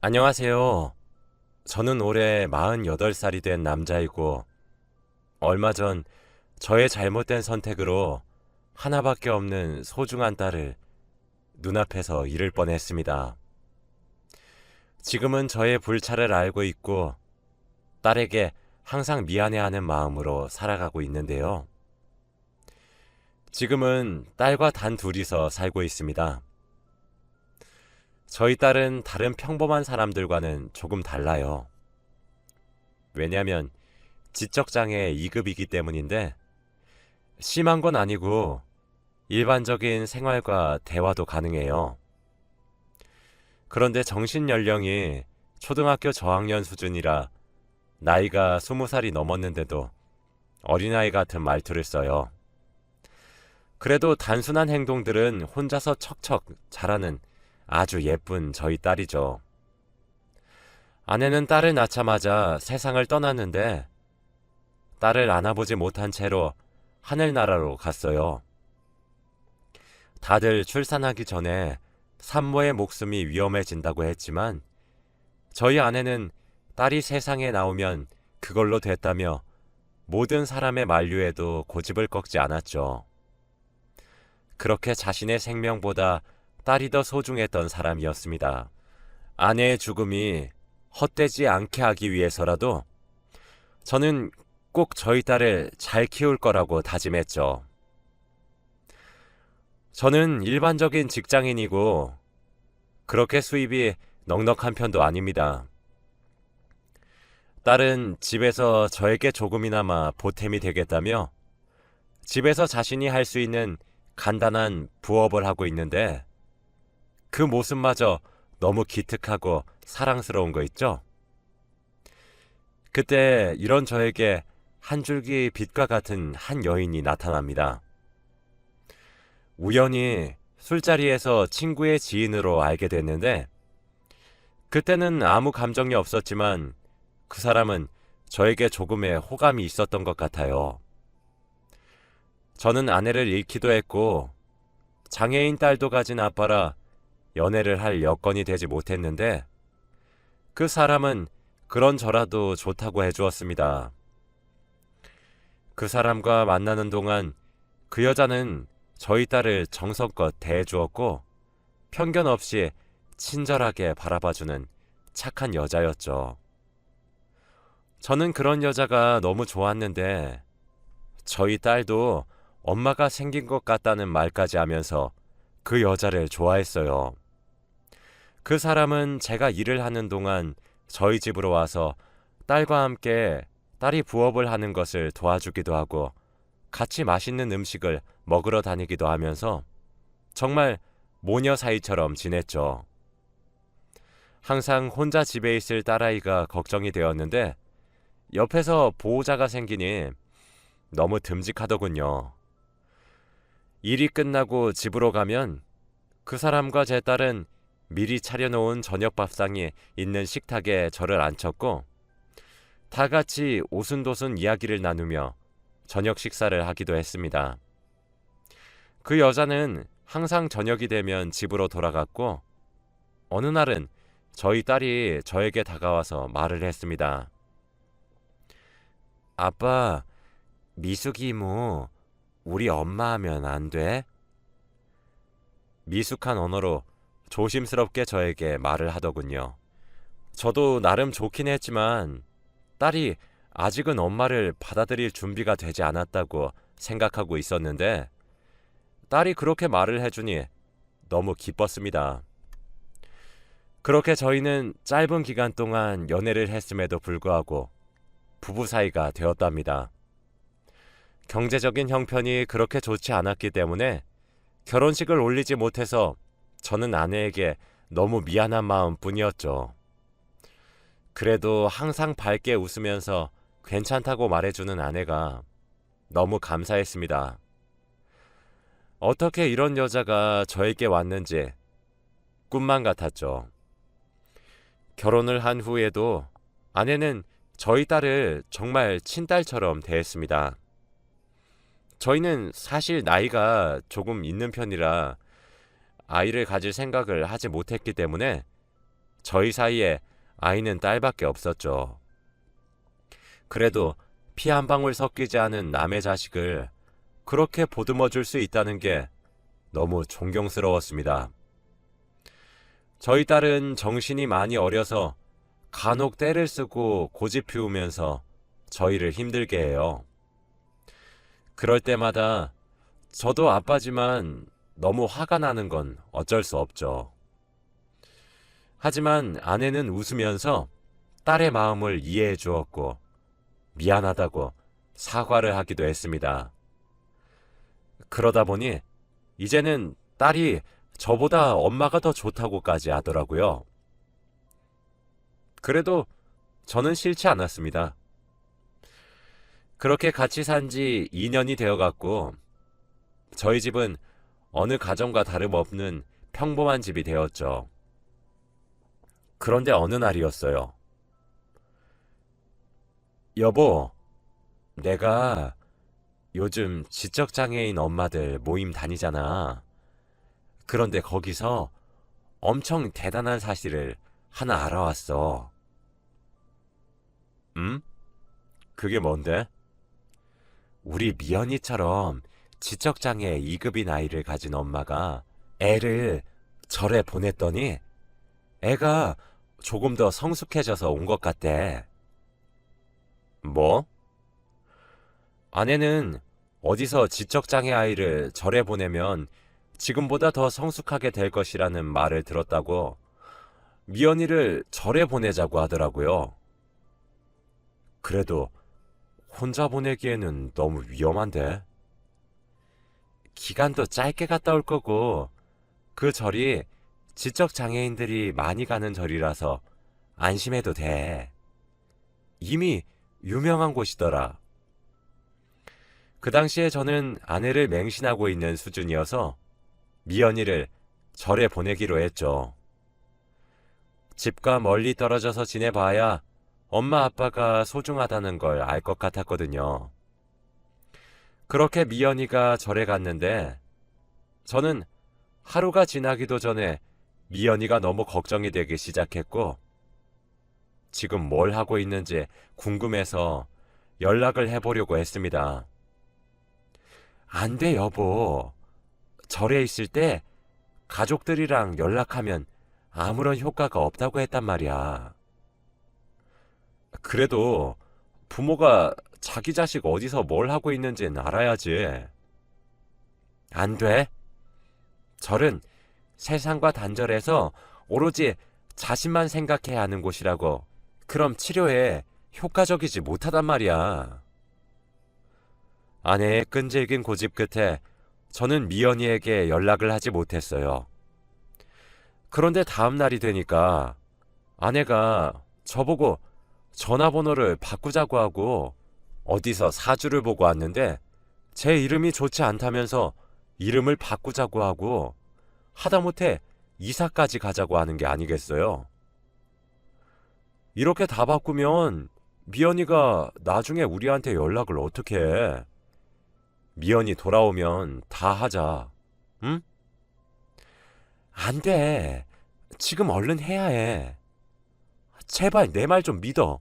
안녕하세요. 저는 올해 48살이 된 남자이고, 얼마 전 저의 잘못된 선택으로 하나밖에 없는 소중한 딸을 눈앞에서 잃을 뻔했습니다. 지금은 저의 불찰을 알고 있고, 딸에게 항상 미안해하는 마음으로 살아가고 있는데요. 지금은 딸과 단 둘이서 살고 있습니다. 저희 딸은 다른 평범한 사람들과는 조금 달라요. 왜냐면 지적장애 2급이기 때문인데, 심한 건 아니고 일반적인 생활과 대화도 가능해요. 그런데 정신 연령이 초등학교 저학년 수준이라 나이가 20살이 넘었는데도 어린아이 같은 말투를 써요. 그래도 단순한 행동들은 혼자서 척척 잘하는 아주 예쁜 저희 딸이죠. 아내는 딸을 낳자마자 세상을 떠났는데, 딸을 안아보지 못한 채로 하늘나라로 갔어요. 다들 출산하기 전에 산모의 목숨이 위험해진다고 했지만, 저희 아내는 딸이 세상에 나오면 그걸로 됐다며 모든 사람의 만류에도 고집을 꺾지 않았죠. 그렇게 자신의 생명보다 딸이 더 소중했던 사람이었습니다. 아내의 죽음이 헛되지 않게 하기 위해서라도 저는 꼭 저희 딸을 잘 키울 거라고 다짐했죠. 저는 일반적인 직장인이고 그렇게 수입이 넉넉한 편도 아닙니다. 딸은 집에서 저에게 조금이나마 보탬이 되겠다며 집에서 자신이 할 수 있는 간단한 부업을 하고 있는데, 그 모습마저 너무 기특하고 사랑스러운 거 있죠? 그때 이런 저에게 한 줄기 빛과 같은 한 여인이 나타납니다. 우연히 술자리에서 친구의 지인으로 알게 됐는데, 그때는 아무 감정이 없었지만 그 사람은 저에게 조금의 호감이 있었던 것 같아요. 저는 아내를 잃기도 했고 장애인 딸도 가진 아빠라 연애를 할 여건이 되지 못했는데, 그 사람은 그런저라도 좋다고 해주었습니다. 그 사람과 만나는 동안 그 여자는 저희 딸을 정성껏 대해주었고 편견 없이 친절하게 바라봐주는 착한 여자였죠. 저는 그런 여자가 너무 좋았는데, 저희 딸도 엄마가 생긴 것 같다는 말까지 하면서 그 여자를 좋아했어요. 그 사람은 제가 일을 하는 동안 저희 집으로 와서 딸과 함께 딸이 부업을 하는 것을 도와주기도 하고 같이 맛있는 음식을 먹으러 다니기도 하면서 정말 모녀 사이처럼 지냈죠. 항상 혼자 집에 있을 딸아이가 걱정이 되었는데, 옆에서 보호자가 생기니 너무 듬직하더군요. 일이 끝나고 집으로 가면 그 사람과 제 딸은 미리 차려놓은 저녁 밥상이 있는 식탁에 저를 앉혔고 다 같이 오순도순 이야기를 나누며 저녁 식사를 하기도 했습니다. 그 여자는 항상 저녁이 되면 집으로 돌아갔고, 어느 날은 저희 딸이 저에게 다가와서 말을 했습니다. 아빠, 미숙이 이모 우리 엄마 하면 안 돼? 미숙한 언어로 조심스럽게 저에게 말을 하더군요. 저도 나름 좋긴 했지만 딸이 아직은 엄마를 받아들일 준비가 되지 않았다고 생각하고 있었는데, 딸이 그렇게 말을 해주니 너무 기뻤습니다. 그렇게 저희는 짧은 기간 동안 연애를 했음에도 불구하고 부부 사이가 되었답니다. 경제적인 형편이 그렇게 좋지 않았기 때문에 결혼식을 올리지 못해서 저는 아내에게 너무 미안한 마음 뿐이었죠. 그래도 항상 밝게 웃으면서 괜찮다고 말해주는 아내가 너무 감사했습니다. 어떻게 이런 여자가 저에게 왔는지 꿈만 같았죠. 결혼을 한 후에도 아내는 저희 딸을 정말 친딸처럼 대했습니다. 저희는 사실 나이가 조금 있는 편이라 아이를 가질 생각을 하지 못했기 때문에 저희 사이에 아이는 딸밖에 없었죠. 그래도 피 한 방울 섞이지 않은 남의 자식을 그렇게 보듬어 줄 수 있다는 게 너무 존경스러웠습니다. 저희 딸은 정신이 많이 어려서 간혹 떼를 쓰고 고집 피우면서 저희를 힘들게 해요. 그럴 때마다 저도 아빠지만 너무 화가 나는 건 어쩔 수 없죠. 하지만 아내는 웃으면서 딸의 마음을 이해해 주었고 미안하다고 사과를 하기도 했습니다. 그러다 보니 이제는 딸이 저보다 엄마가 더 좋다고까지 하더라고요. 그래도 저는 싫지 않았습니다. 그렇게 같이 산 지 2년이 되어갔고 저희 집은 어느 가정과 다름없는 평범한 집이 되었죠. 그런데 어느 날이었어요. 여보, 내가 요즘 지적장애인 엄마들 모임 다니잖아. 그런데 거기서 엄청 대단한 사실을 하나 알아왔어. 그게 뭔데? 우리 미연이처럼 지적장애 2급인 아이를 가진 엄마가 애를 절에 보냈더니 애가 조금 더 성숙해져서 온 것 같대. 뭐? 아내는 어디서 지적장애 아이를 절에 보내면 지금보다 더 성숙하게 될 것이라는 말을 들었다고 미연이를 절에 보내자고 하더라고요. 그래도 혼자 보내기에는 너무 위험한데. 기간도 짧게 갔다 올 거고 그 절이 지적장애인들이 많이 가는 절이라서 안심해도 돼. 이미 유명한 곳이더라. 그 당시에 저는 아내를 맹신하고 있는 수준이어서 미연이를 절에 보내기로 했죠. 집과 멀리 떨어져서 지내봐야 엄마 아빠가 소중하다는 걸 알 것 같았거든요. 그렇게 미연이가 절에 갔는데 저는 하루가 지나기도 전에 미연이가 너무 걱정이 되기 시작했고 지금 뭘 하고 있는지 궁금해서 연락을 해보려고 했습니다. 안 돼, 여보. 절에 있을 때 가족들이랑 연락하면 아무런 효과가 없다고 했단 말이야. 그래도 부모가 자기 자식 어디서 뭘 하고 있는지는 알아야지. 안 돼. 절은 세상과 단절해서 오로지 자신만 생각해야 하는 곳이라고. 그럼 치료에 효과적이지 못하단 말이야. 아내의 끈질긴 고집 끝에 저는 미연이에게 연락을 하지 못했어요. 그런데 다음 날이 되니까 아내가 저보고 전화번호를 바꾸자고 하고 어디서 사주를 보고 왔는데 제 이름이 좋지 않다면서 이름을 바꾸자고 하고 하다못해 이사까지 가자고 하는 게 아니겠어요. 이렇게 다 바꾸면 미연이가 나중에 우리한테 연락을 어떻게 해? 미연이 돌아오면 다 하자. 응? 안 돼. 지금 얼른 해야 해. 제발 내 말 좀 믿어.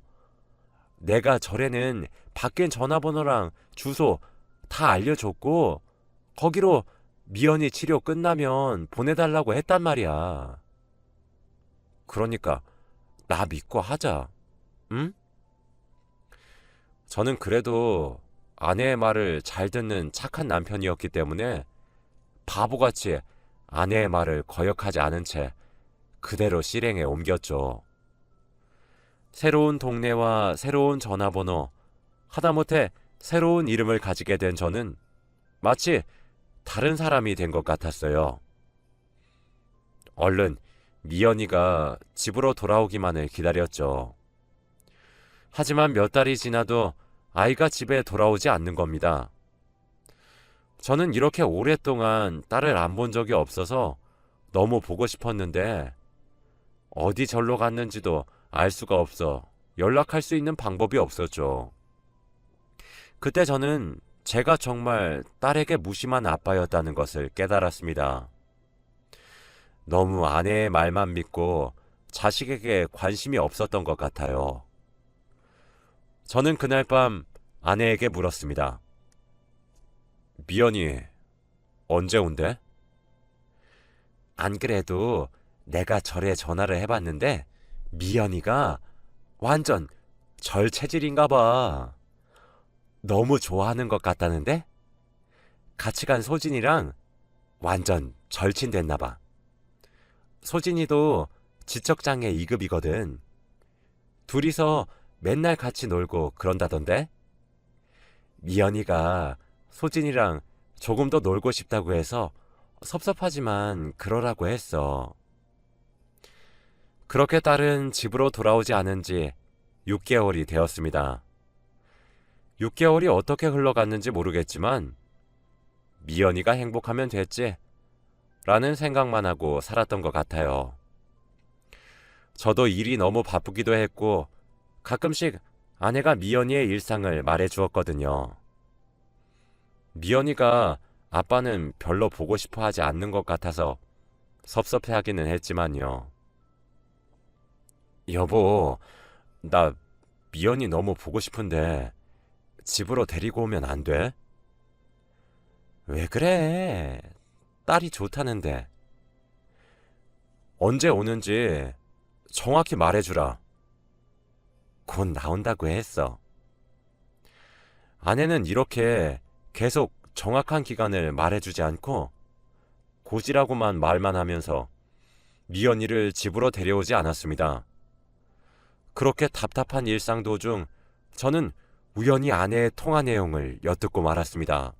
내가 절에는 바뀐 전화번호랑 주소 다 알려줬고 거기로 미연이 치료 끝나면 보내달라고 했단 말이야. 그러니까 나 믿고 하자. 응? 저는 그래도 아내의 말을 잘 듣는 착한 남편이었기 때문에 바보같이 아내의 말을 거역하지 않은 채 그대로 실행에 옮겼죠. 새로운 동네와 새로운 전화번호, 하다못해 새로운 이름을 가지게 된 저는 마치 다른 사람이 된 것 같았어요. 얼른 미연이가 집으로 돌아오기만을 기다렸죠. 하지만 몇 달이 지나도 아이가 집에 돌아오지 않는 겁니다. 저는 이렇게 오랫동안 딸을 안 본 적이 없어서 너무 보고 싶었는데 어디 절로 갔는지도 알 수가 없어 연락할 수 있는 방법이 없었죠. 그때 저는 제가 정말 딸에게 무심한 아빠였다는 것을 깨달았습니다. 너무 아내의 말만 믿고 자식에게 관심이 없었던 것 같아요. 저는 그날 밤 아내에게 물었습니다. 미연이 언제 온대? 안 그래도 내가 절에 전화를 해봤는데 미연이가 완전 절 체질인가 봐. 너무 좋아하는 것 같다는데? 같이 간 소진이랑 완전 절친됐나 봐. 소진이도 지적장애 2급이거든. 둘이서 맨날 같이 놀고 그런다던데? 미연이가 소진이랑 조금 더 놀고 싶다고 해서 섭섭하지만 그러라고 했어. 그렇게 딸은 집으로 돌아오지 않은 지 6개월이 되었습니다. 6개월이 어떻게 흘러갔는지 모르겠지만 미연이가 행복하면 됐지 라는 생각만 하고 살았던 것 같아요. 저도 일이 너무 바쁘기도 했고 가끔씩 아내가 미연이의 일상을 말해 주었거든요. 미연이가 아빠는 별로 보고 싶어 하지 않는 것 같아서 섭섭해 하기는 했지만요. 여보, 나 미연이 너무 보고 싶은데 집으로 데리고 오면 안 돼? 왜 그래? 딸이 좋다는데. 언제 오는지 정확히 말해주라. 곧 나온다고 했어. 아내는 이렇게 계속 정확한 기간을 말해주지 않고 고지라고만 말만 하면서 미연이를 집으로 데려오지 않았습니다. 그렇게 답답한 일상 도중 저는 우연히 아내의 통화 내용을 엿듣고 말았습니다.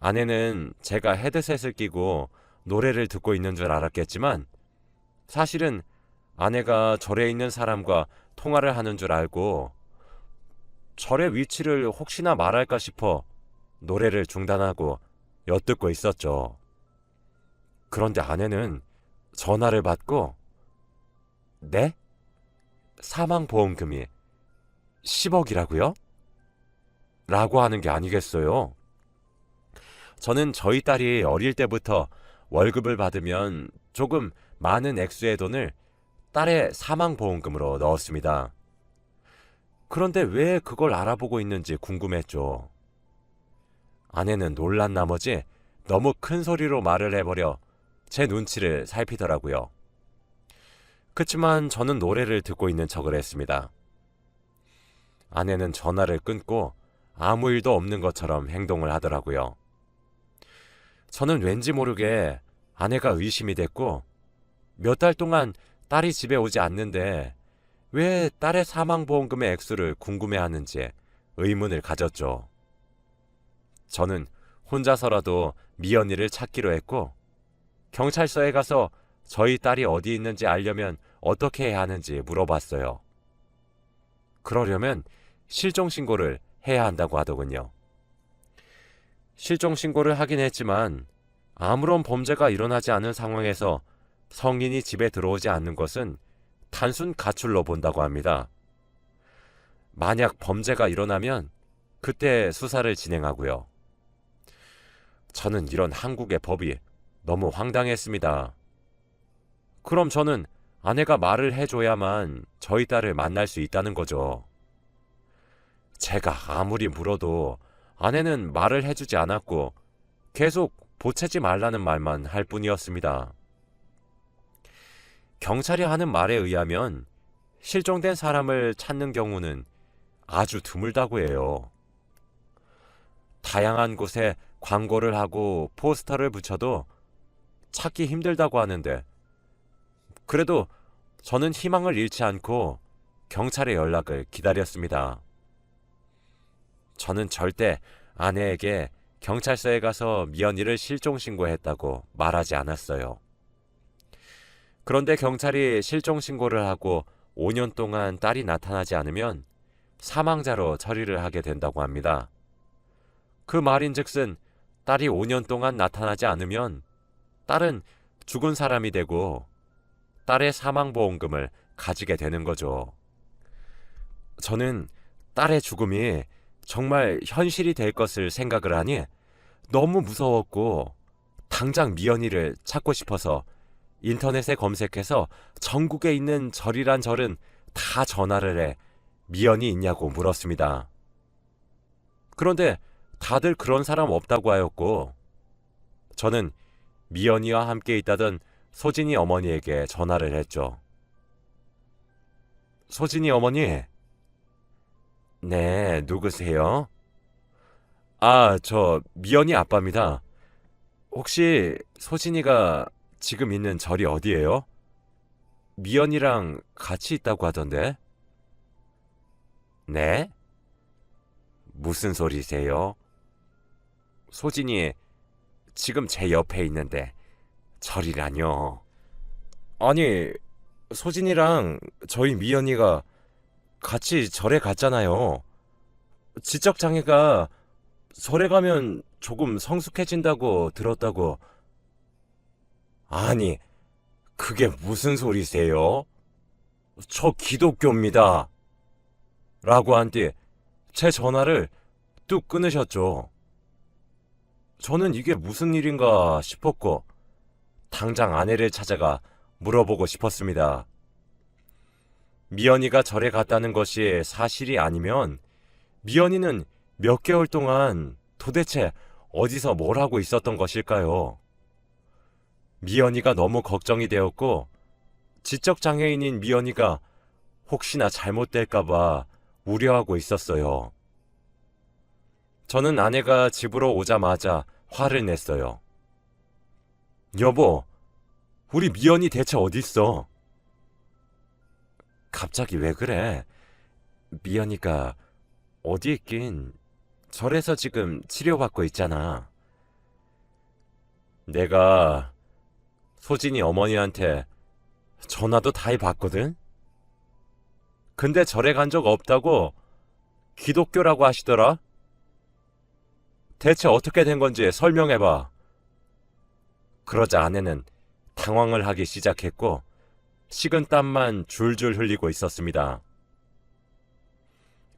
아내는 제가 헤드셋을 끼고 노래를 듣고 있는 줄 알았겠지만 사실은 아내가 절에 있는 사람과 통화를 하는 줄 알고 절의 위치를 혹시나 말할까 싶어 노래를 중단하고 엿듣고 있었죠. 그런데 아내는 전화를 받고 네? 사망보험금이 10억이라고요? 라고 하는 게 아니겠어요. 저는 저희 딸이 어릴 때부터 월급을 받으면 조금 많은 액수의 돈을 딸의 사망보험금으로 넣었습니다. 그런데 왜 그걸 알아보고 있는지 궁금했죠. 아내는 놀란 나머지 너무 큰 소리로 말을 해버려 제 눈치를 살피더라고요. 그치만 저는 노래를 듣고 있는 척을 했습니다. 아내는 전화를 끊고 아무 일도 없는 것처럼 행동을 하더라고요. 저는 왠지 모르게 아내가 의심이 됐고 몇 달 동안 딸이 집에 오지 않는데 왜 딸의 사망보험금의 액수를 궁금해하는지 의문을 가졌죠. 저는 혼자서라도 미연이를 찾기로 했고 경찰서에 가서 저희 딸이 어디 있는지 알려면 어떻게 해야 하는지 물어봤어요. 그러려면 실종신고를 해야 한다고 하더군요. 실종신고를 하긴 했지만 아무런 범죄가 일어나지 않은 상황에서 성인이 집에 들어오지 않는 것은 단순 가출로 본다고 합니다. 만약 범죄가 일어나면 그때 수사를 진행하고요. 저는 이런 한국의 법이 너무 황당했습니다. 그럼 저는 아내가 말을 해줘야만 저희 딸을 만날 수 있다는 거죠. 제가 아무리 물어도 아내는 말을 해주지 않았고 계속 보채지 말라는 말만 할 뿐이었습니다. 경찰이 하는 말에 의하면 실종된 사람을 찾는 경우는 아주 드물다고 해요. 다양한 곳에 광고를 하고 포스터를 붙여도 찾기 힘들다고 하는데 그래도 저는 희망을 잃지 않고 경찰의 연락을 기다렸습니다. 저는 절대 아내에게 경찰서에 가서 미연이를 실종신고했다고 말하지 않았어요. 그런데 경찰이 실종신고를 하고 5년 동안 딸이 나타나지 않으면 사망자로 처리를 하게 된다고 합니다. 그 말인즉슨 딸이 5년 동안 나타나지 않으면 딸은 죽은 사람이 되고 딸의 사망보험금을 가지게 되는 거죠. 저는 딸의 죽음이 정말 현실이 될 것을 생각을 하니 너무 무서웠고 당장 미연이를 찾고 싶어서 인터넷에 검색해서 전국에 있는 절이란 절은 다 전화를 해 미연이 있냐고 물었습니다. 그런데 다들 그런 사람 없다고 하였고, 저는 미연이와 함께 있다던 소진이 어머니에게 전화를 했죠. 소진이 어머니. 네, 누구세요? 저 미연이 아빠입니다. 혹시 소진이가 지금 있는 절이 어디예요? 미연이랑 같이 있다고 하던데. 네? 무슨 소리세요? 소진이 지금 제 옆에 있는데 절이라뇨. 아니, 소진이랑 저희 미연이가 같이 절에 갔잖아요. 지적장애가 절에 가면 조금 성숙해진다고 들었다고. 아니, 그게 무슨 소리세요? 저 기독교입니다. 라고 한 뒤 제 전화를 뚝 끊으셨죠. 저는 이게 무슨 일인가 싶었고 당장 아내를 찾아가 물어보고 싶었습니다. 미연이가 절에 갔다는 것이 사실이 아니면 미연이는 몇 개월 동안 도대체 어디서 뭘 하고 있었던 것일까요? 미연이가 너무 걱정이 되었고 지적장애인인 미연이가 혹시나 잘못될까봐 우려하고 있었어요. 저는 아내가 집으로 오자마자 화를 냈어요. 여보, 우리 미연이 대체 어딨어? 갑자기 왜 그래? 미연이가 어디 있긴 절에서 지금 치료받고 있잖아. 내가 소진이 어머니한테 전화도 다 해봤거든? 근데 절에 간 적 없다고 기독교라고 하시더라? 대체 어떻게 된 건지 설명해봐. 그러자 아내는 당황을 하기 시작했고 식은땀만 줄줄 흘리고 있었습니다.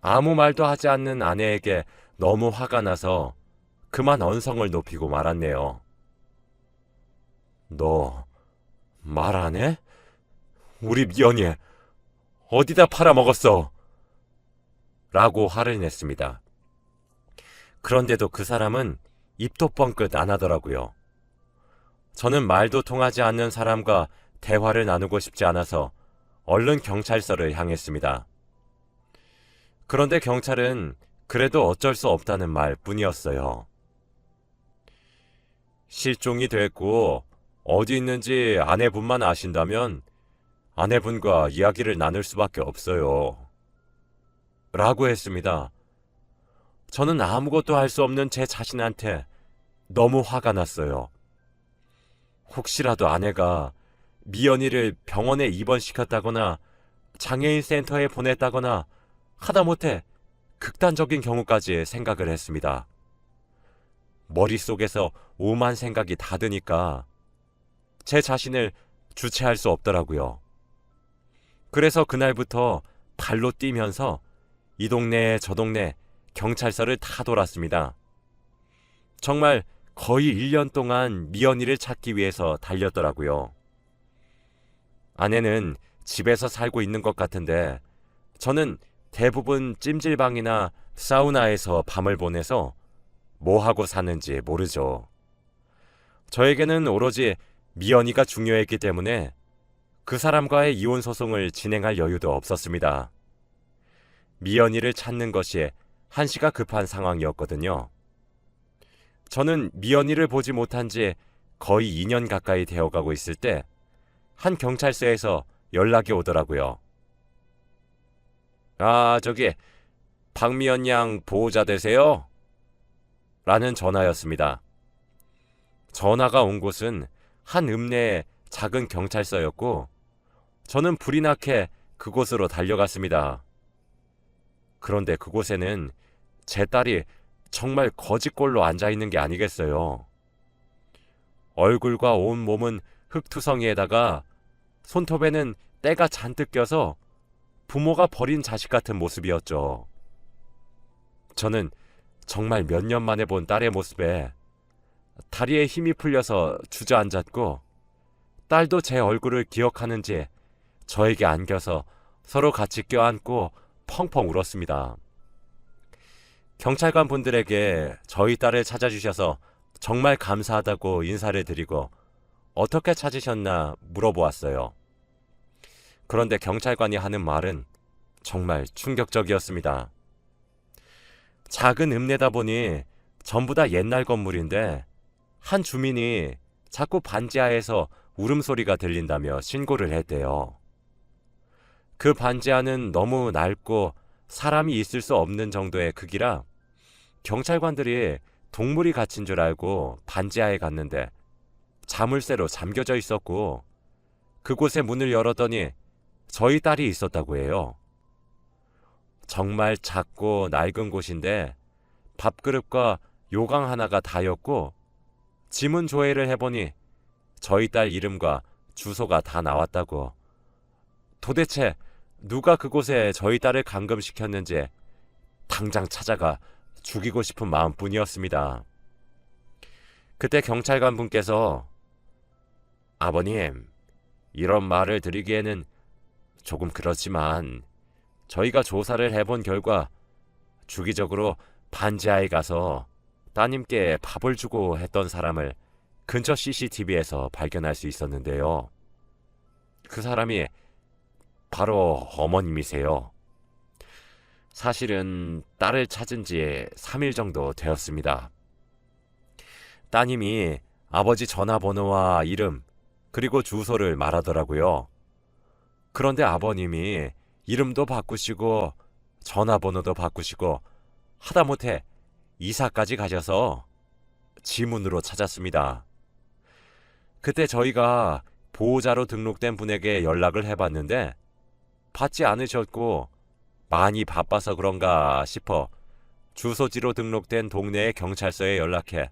아무 말도 하지 않는 아내에게 너무 화가 나서 그만 언성을 높이고 말았네요. 너 말 안 해? 우리 미연이 어디다 팔아먹었어? 라고 화를 냈습니다. 그런데도 그 사람은 입도 뻥끗 안 하더라고요. 저는 말도 통하지 않는 사람과 대화를 나누고 싶지 않아서 얼른 경찰서를 향했습니다. 그런데 경찰은 그래도 어쩔 수 없다는 말 뿐이었어요. 실종이 됐고 어디 있는지 아내분만 아신다면 아내분과 이야기를 나눌 수밖에 없어요. 라고 했습니다. 저는 아무것도 할 수 없는 제 자신한테 너무 화가 났어요. 혹시라도 아내가 미연이를 병원에 입원시켰다거나 장애인 센터에 보냈다거나 하다못해 극단적인 경우까지 생각을 했습니다. 머릿속에서 오만 생각이 다 드니까 제 자신을 주체할 수 없더라고요. 그래서 그날부터 발로 뛰면서 이 동네 저 동네 경찰서를 다 돌았습니다. 정말 거의 1년 동안 미연이를 찾기 위해서 달렸더라고요. 아내는 집에서 살고 있는 것 같은데 저는 대부분 찜질방이나 사우나에서 밤을 보내서 뭐 하고 사는지 모르죠. 저에게는 오로지 미연이가 중요했기 때문에 그 사람과의 이혼 소송을 진행할 여유도 없었습니다. 미연이를 찾는 것이 한시가 급한 상황이었거든요. 저는 미연이를 보지 못한 지 거의 2년 가까이 되어가고 있을 때 한 경찰서에서 연락이 오더라고요. 저기 박미연 양 보호자 되세요? 라는 전화였습니다. 전화가 온 곳은 한 읍내의 작은 경찰서였고 저는 불이 나게 그곳으로 달려갔습니다. 그런데 그곳에는 제 딸이 정말 거지꼴로 앉아있는 게 아니겠어요. 얼굴과 온 몸은 흙투성이에다가 손톱에는 때가 잔뜩 껴서 부모가 버린 자식 같은 모습이었죠. 저는 정말 몇 년 만에 본 딸의 모습에 다리에 힘이 풀려서 주저앉았고 딸도 제 얼굴을 기억하는지 저에게 안겨서 서로 같이 껴안고 펑펑 울었습니다. 경찰관 분들에게 저희 딸을 찾아주셔서 정말 감사하다고 인사를 드리고 어떻게 찾으셨나 물어보았어요. 그런데 경찰관이 하는 말은 정말 충격적이었습니다. 작은 읍내다 보니 전부 다 옛날 건물인데 한 주민이 자꾸 반지하에서 울음소리가 들린다며 신고를 했대요. 그 반지하는 너무 낡고 사람이 있을 수 없는 정도의 크기라 경찰관들이 동물이 갇힌 줄 알고 반지하에 갔는데 자물쇠로 잠겨져 있었고 그곳에 문을 열었더니 저희 딸이 있었다고 해요. 정말 작고 낡은 곳인데 밥그릇과 요강 하나가 다였고 지문 조회를 해보니 저희 딸 이름과 주소가 다 나왔다고. 도대체 누가 그곳에 저희 딸을 감금시켰는지 당장 찾아가 죽이고 싶은 마음뿐이었습니다. 그때 경찰관 분께서 아버님, 이런 말을 드리기에는 조금 그렇지만 저희가 조사를 해본 결과 주기적으로 반지하에 가서 따님께 밥을 주고 했던 사람을 근처 CCTV에서 발견할 수 있었는데요. 그 사람이 바로 어머님이세요. 사실은 딸을 찾은 지 3일 정도 되었습니다. 따님이 아버지 전화번호와 이름 그리고 주소를 말하더라고요. 그런데 아버님이 이름도 바꾸시고 전화번호도 바꾸시고 하다못해 이사까지 가셔서 지문으로 찾았습니다. 그때 저희가 보호자로 등록된 분에게 연락을 해봤는데 받지 않으셨고 많이 바빠서 그런가 싶어 주소지로 등록된 동네의 경찰서에 연락해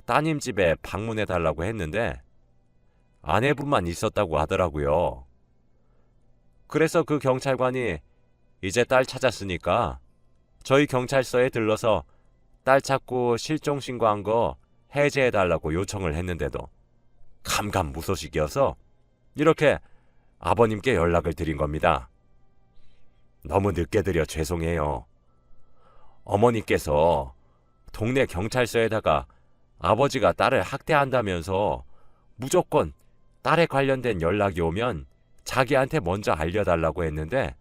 따님 집에 방문해달라고 했는데 아내분만 있었다고 하더라고요. 그래서 그 경찰관이 이제 딸 찾았으니까 저희 경찰서에 들러서 딸 찾고 실종 신고한 거 해제해달라고 요청을 했는데도 감감무소식이어서 이렇게 아버님께 연락을 드린 겁니다. 너무 늦게 드려 죄송해요. 어머니께서 동네 경찰서에다가 아버지가 딸을 학대한다면서 무조건 딸에 관련된 연락이 오면 자기한테 먼저 알려달라고 했는데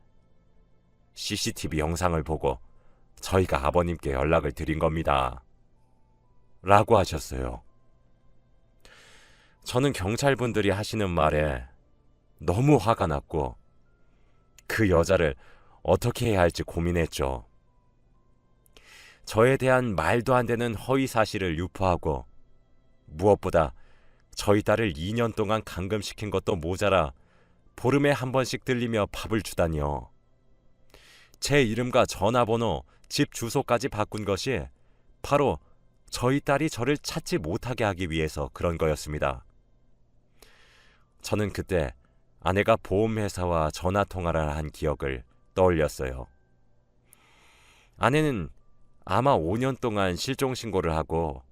CCTV 영상을 보고 저희가 아버님께 연락을 드린 겁니다. 라고 하셨어요. 저는 경찰분들이 하시는 말에 너무 화가 났고 그 여자를 어떻게 해야 할지 고민했죠. 저에 대한 말도 안 되는 허위 사실을 유포하고 무엇보다 저희 딸을 2년 동안 감금시킨 것도 모자라 보름에 한 번씩 들리며 밥을 주다니요. 제 이름과 전화번호, 집 주소까지 바꾼 것이 바로 저희 딸이 저를 찾지 못하게 하기 위해서 그런 거였습니다. 저는 그때 아내가 보험회사와 전화통화를 한 기억을 떠올렸어요. 아내는 아마 5년 동안 실종신고를 하고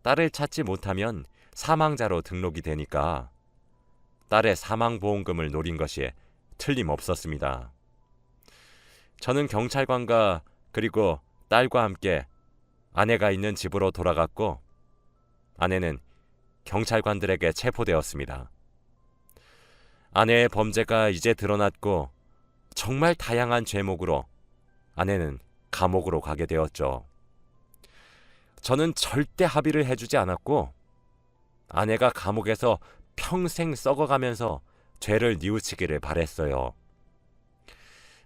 딸을 찾지 못하면 사망자로 등록이 되니까 딸의 사망보험금을 노린 것이 틀림없었습니다. 저는 경찰관과 그리고 딸과 함께 아내가 있는 집으로 돌아갔고 아내는 경찰관들에게 체포되었습니다. 아내의 범죄가 이제 드러났고 정말 다양한 죄목으로 아내는 감옥으로 가게 되었죠. 저는 절대 합의를 해주지 않았고 아내가 감옥에서 평생 썩어가면서 죄를 뉘우치기를 바랬어요.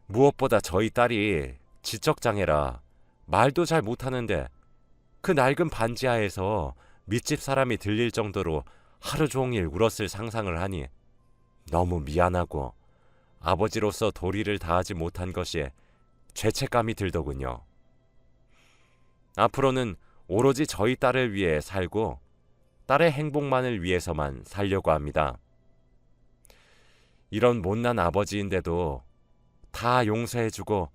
무엇보다 저희 딸이 지적장애라 말도 잘 못하는데 그 낡은 반지하에서 밑집 사람이 들릴 정도로 하루 종일 울었을 상상을 하니 너무 미안하고 아버지로서 도리를 다하지 못한 것이 죄책감이 들더군요. 앞으로는 오로지 저희 딸을 위해 살고 딸의 행복만을 위해서만 살려고 합니다. 이런 못난 아버지인데도 다 용서해주고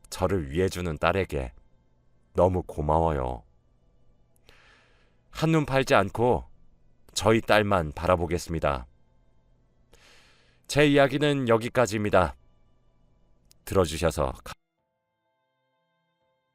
저를 위해주는 딸에게 너무 고마워요. 한눈 팔지 않고 저희 딸만 바라보겠습니다. 제 이야기는 여기까지입니다. 들어주셔서